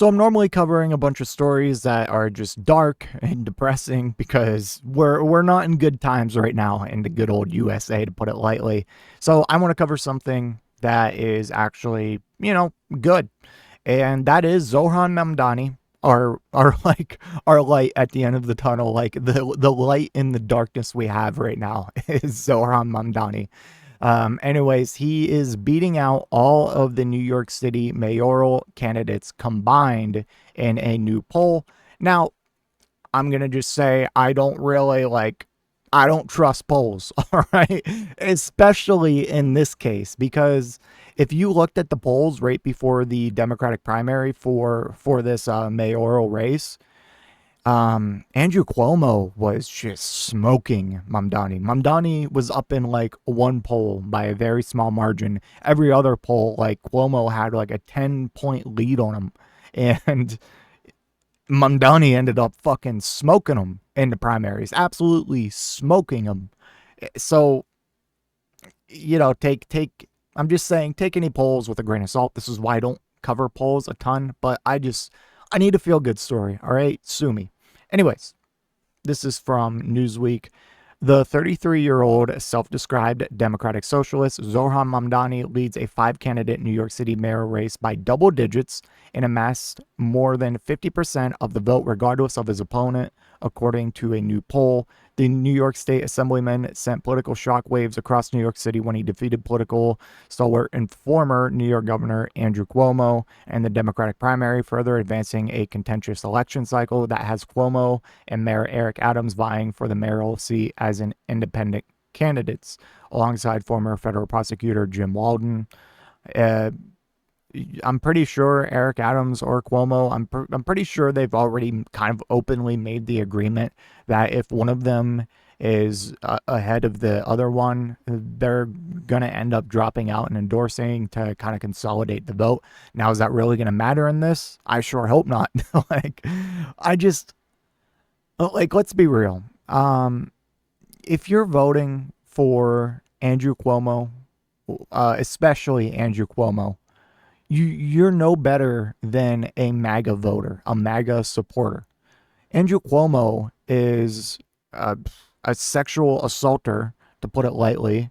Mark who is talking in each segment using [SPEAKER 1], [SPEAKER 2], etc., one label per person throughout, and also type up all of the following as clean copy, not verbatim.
[SPEAKER 1] So I'm normally covering a bunch of stories that are just dark and depressing because we're not in good times right now in the good old USA, to put it lightly. So I want to cover something that is actually, good. And that is Zohran Mamdani, our like our light at the end of the tunnel, like the light in the darkness we have right now is Zohran Mamdani. Anyways, he is beating out all of the New York City mayoral candidates combined in a new poll. Now, I'm going to just say I don't trust polls, all right? Especially in this case, because if you looked at the polls right before the Democratic primary for this mayoral race, Andrew Cuomo was just smoking Mamdani. Mamdani was up in like one poll by a very small margin. Every other poll, like Cuomo had like a 10-point lead on him. And Mamdani ended up fucking smoking him in the primaries, absolutely smoking him. So, I'm just saying, take any polls with a grain of salt. This is why I don't cover polls a ton, but I need a feel good story. All right, sue me. Anyways, this is from Newsweek. The 33-year-old self-described Democratic socialist Zohran Mamdani leads a 5-candidate New York City mayoral race by double digits and amassed more than 50% of the vote regardless of his opponent, according to a new poll. The New York State Assemblyman sent political shockwaves across New York City when he defeated political stalwart and former New York Governor Andrew Cuomo in the Democratic primary, further advancing a contentious election cycle that has Cuomo and Mayor Eric Adams vying for the mayoral seat as an independent candidates, alongside former federal prosecutor Jim Walden. I'm pretty sure Eric Adams or Cuomo, I'm pretty sure they've already kind of openly made the agreement that if one of them is ahead of the other one, they're going to end up dropping out and endorsing to kind of consolidate the vote. Now, is that really going to matter in this? I sure hope not. Let's be real. If you're voting for Andrew Cuomo, especially Andrew Cuomo, you're no better than a MAGA voter, a MAGA supporter. Andrew Cuomo is a sexual assaulter, to put it lightly.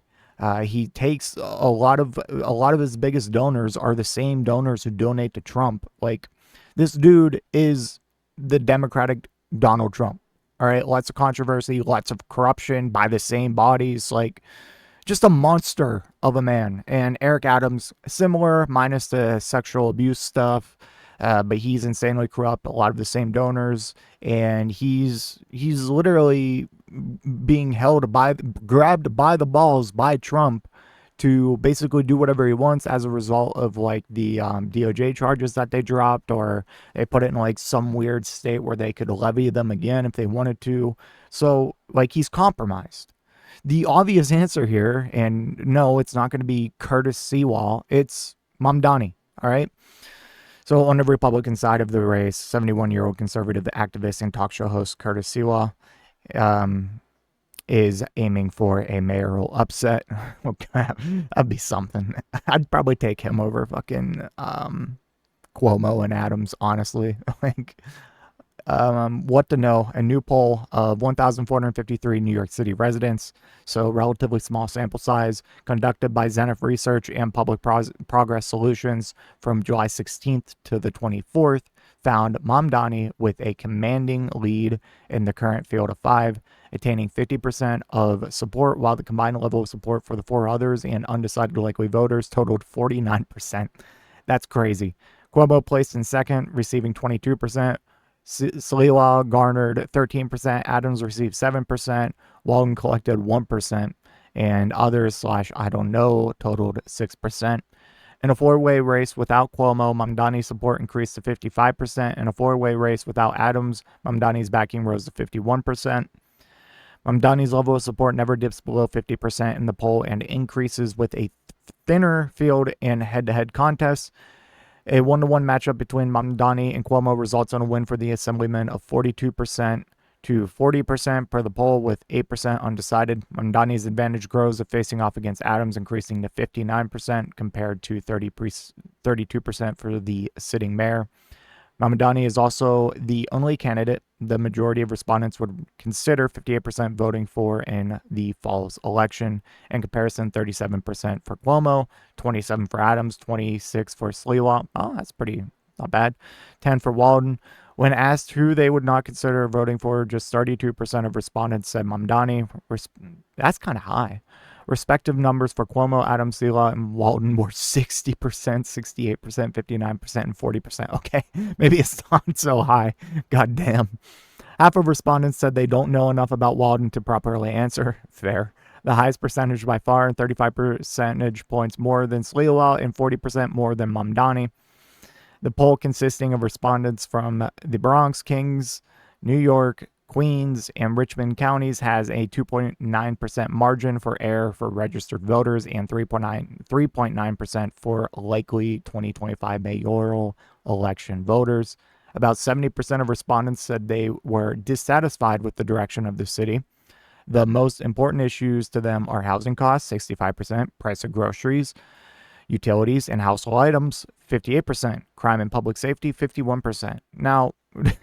[SPEAKER 1] He takes a lot of his biggest donors are the same donors who donate to Trump. Like, this dude is the Democratic Donald Trump. All right, lots of controversy, lots of corruption by the same bodies. Like, just a monster of a man. And Eric Adams, similar, minus the sexual abuse stuff, but he's insanely corrupt. A lot of the same donors, and he's literally being grabbed by the balls by Trump to basically do whatever he wants as a result of like the DOJ charges that they dropped, or they put it in like some weird state where they could levy them again if they wanted to. So like, he's compromised. The obvious answer here, and no, it's not going to be Curtis Sliwa, it's Mamdani, all right? So on the Republican side of the race, 71-year-old conservative activist and talk show host Curtis Sliwa is aiming for a mayoral upset. That'd be something. I'd probably take him over fucking Cuomo and Adams, honestly. What to know? A new poll of 1,453 New York City residents, so relatively small sample size, conducted by Zenith Research and Public Progress Solutions from July 16th to the 24th, found Mamdani with a commanding lead in the current field of 5, attaining 50% of support, while the combined level of support for the 4 others and undecided likely voters totaled 49%. That's crazy. Cuomo placed in second, receiving 22%. Sliwa garnered 13%, Adams received 7%, Walden collected 1%, and others / I don't know totaled 6%. In a 4-way race without Cuomo, Mamdani's support increased to 55%. In a 4-way race without Adams, Mamdani's backing rose to 51%. Mamdani's level of support never dips below 50% in the poll and increases with a thinner field in head-to-head contests. A 1-to-1 matchup between Mamdani and Cuomo results in a win for the Assemblyman of 42% to 40% per the poll, with 8% undecided. Mamdani's advantage grows of facing off against Adams, increasing to 59% compared to 32% for the sitting mayor. Mamdani is also the only candidate the majority of respondents would consider 58% voting for in the fall's election. In comparison, 37% for Cuomo, 27% for Adams, 26% for Sliwa. Oh, that's pretty not bad. 10% for Walden. When asked who they would not consider voting for, just 32% of respondents said Mamdani. That's kind of high. Respective numbers for Cuomo, Adams, Sliwa, and Walden were 60%, 68%, 59%, and 40%. Okay, maybe it's not so high. God damn. Half of respondents said they don't know enough about Walden to properly answer. Fair. The highest percentage by far, 35 percentage points more than Sliwa and 40% more than Mamdani. The poll, consisting of respondents from the Bronx, Kings, New York, Queens, and Richmond counties, has a 2.9% margin for error for registered voters and 3.9% for likely 2025 mayoral election voters. About 70% of respondents said they were dissatisfied with the direction of the city. The most important issues to them are housing costs, 65%, price of groceries, utilities and household items, 58%, crime and public safety, 51%. Now,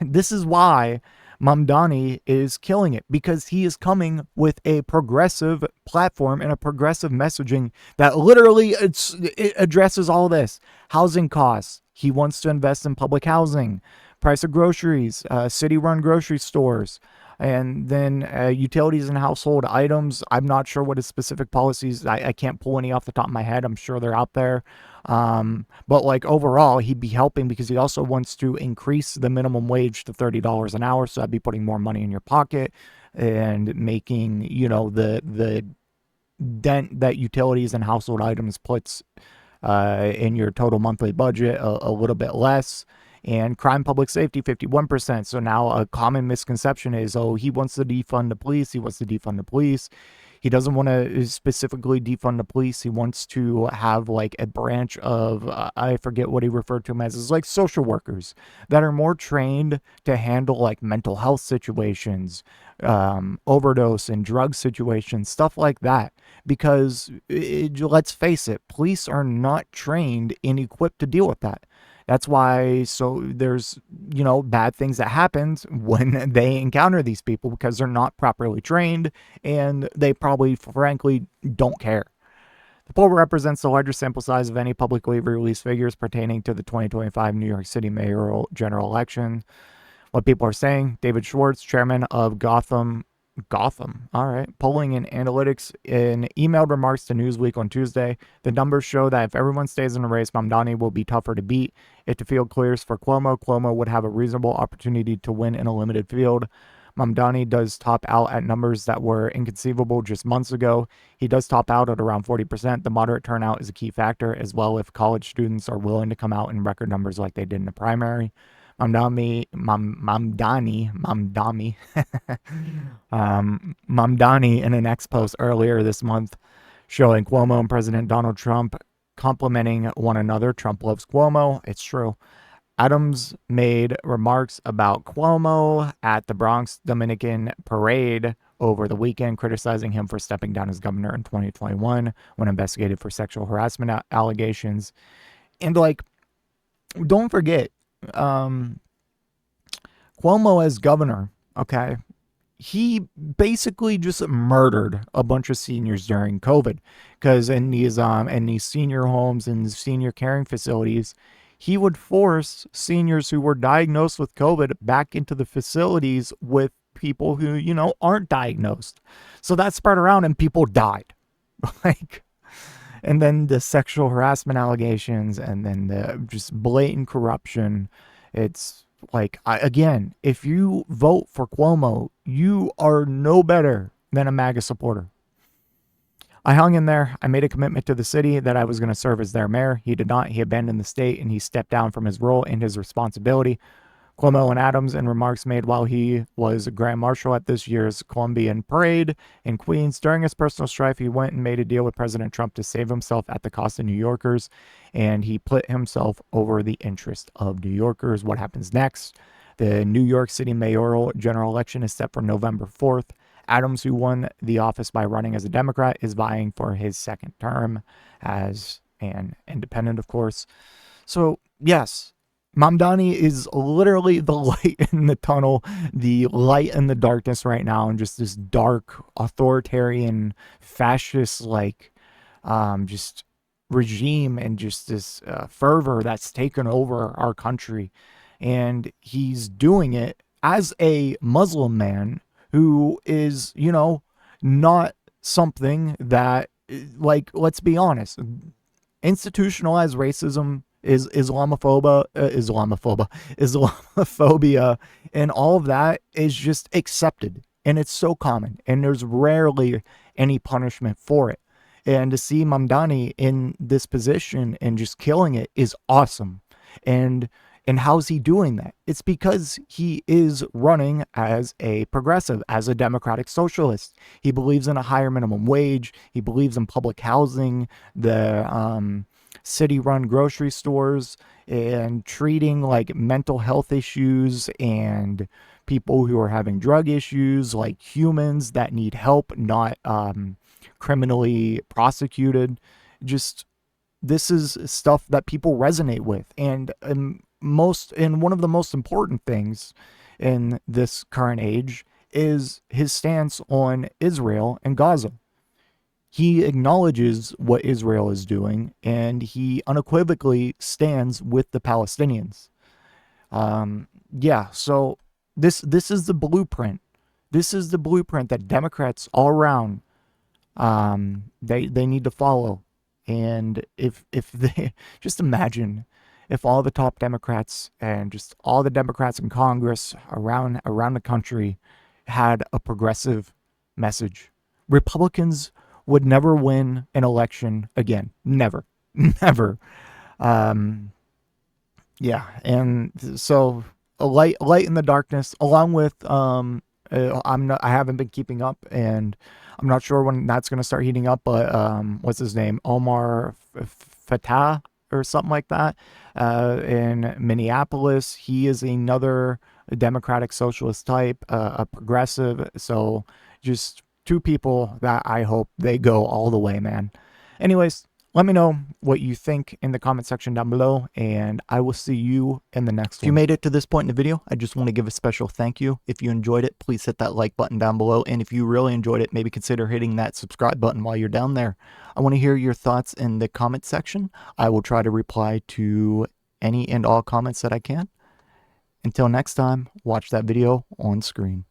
[SPEAKER 1] this is why Mamdani is killing it, because he is coming with a progressive platform and a progressive messaging that literally it addresses all this. Housing costs. He wants to invest in public housing, price of groceries, city-run grocery stores, and then utilities and household items. I'm not sure what his specific policies. I can't pull any off the top of my head. I'm sure they're out there. But like overall, he'd be helping because he also wants to increase the minimum wage to $30 an hour. So that'd be putting more money in your pocket and making, the dent that utilities and household items puts in your total monthly budget a little bit less. And crime public safety, 51%. So now a common misconception is, oh, he wants to defund the police. He wants to defund the police. He doesn't want to specifically defund the police. He wants to have like a branch of, I forget what he referred to them as like social workers that are more trained to handle like mental health situations, overdose and drug situations, stuff like that. Because let's face it, police are not trained and equipped to deal with that. That's why, so there's, bad things that happen when they encounter these people because they're not properly trained and they probably, frankly, don't care. The poll represents the largest sample size of any publicly released figures pertaining to the 2025 New York City mayoral general election. What people are saying: David Schwartz, chairman of Gotham, all right, polling and analytics, in emailed remarks to Newsweek on Tuesday, the numbers show that if everyone stays in the race, Mamdani will be tougher to beat. If the field clears for Cuomo would have a reasonable opportunity to win in a limited field. Mamdani does top out at numbers that were inconceivable just months ago. He does top out at around 40%. The moderate turnout is a key factor as well if college students are willing to come out in record numbers like they did in the primary. Mamdani in an X post earlier this month showing Cuomo and President Donald Trump complimenting one another. Trump loves Cuomo. It's true. Adams made remarks about Cuomo at the Bronx Dominican parade over the weekend, criticizing him for stepping down as governor in 2021 when investigated for sexual harassment allegations. And don't forget, Cuomo as governor, okay, he basically just murdered a bunch of seniors during COVID, because in these senior homes and senior caring facilities, he would force seniors who were diagnosed with COVID back into the facilities with people who, aren't diagnosed. So that spread around and people died. And then the sexual harassment allegations, and then the just blatant corruption. It's again, if you vote for Cuomo, you are no better than a MAGA supporter. I hung in there. I made a commitment to the city that I was going to serve as their mayor. He did not. He abandoned the state and he stepped down from his role and his responsibility. Cuomo and Adams, in remarks made while he was Grand Marshal at this year's Columbian Parade in Queens. During his personal strife, he went and made a deal with President Trump to save himself at the cost of New Yorkers, and he put himself over the interest of New Yorkers. What happens next? The New York City mayoral general election is set for November 4th. Adams, who won the office by running as a Democrat, is vying for his second term as an independent, of course. So, yes, Mamdani is literally the light in the tunnel, the light in the darkness right now, and just this dark, authoritarian, fascist, like, just regime and just this fervor that's taken over our country. And he's doing it as a Muslim man who is, not something that, like, let's be honest, institutionalized racism is Islamophobia, and all of that is just accepted, and it's so common, and there's rarely any punishment for it. And to see Mamdani in this position and just killing it is awesome. And how's he doing that? It's because he is running as a progressive, as a democratic socialist. He believes in a higher minimum wage. He believes in public housing, the city-run grocery stores, and treating like mental health issues and people who are having drug issues like humans that need help, not criminally prosecuted. Just, this is stuff that people resonate with, and one of the most important things in this current age is his stance on Israel and Gaza. He acknowledges what Israel is doing, and he unequivocally stands with the Palestinians. Yeah, so this is the blueprint. This is the blueprint that Democrats all around, they need to follow. And if they just imagine if all the top Democrats and just all the Democrats in Congress around the country had a progressive message, Republicans would never win an election again. Never. Never. Um, yeah, and so a light in the darkness, along with I haven't been keeping up, and I'm not sure when that's gonna start heating up, but what's his name, Omar Fatah or something like that, in Minneapolis. He is another democratic socialist type, a progressive. So just two people that I hope they go all the way, man. Anyways, let me know what you think in the comment section down below, and I will see you in the next one. If you made it to this point in the video, I just want to give a special thank you. If you enjoyed it, please hit that like button down below, and if you really enjoyed it, maybe consider hitting that subscribe button while you're down there. I want to hear your thoughts in the comment section. I will try to reply to any and all comments that I can. Until next time, watch that video on screen.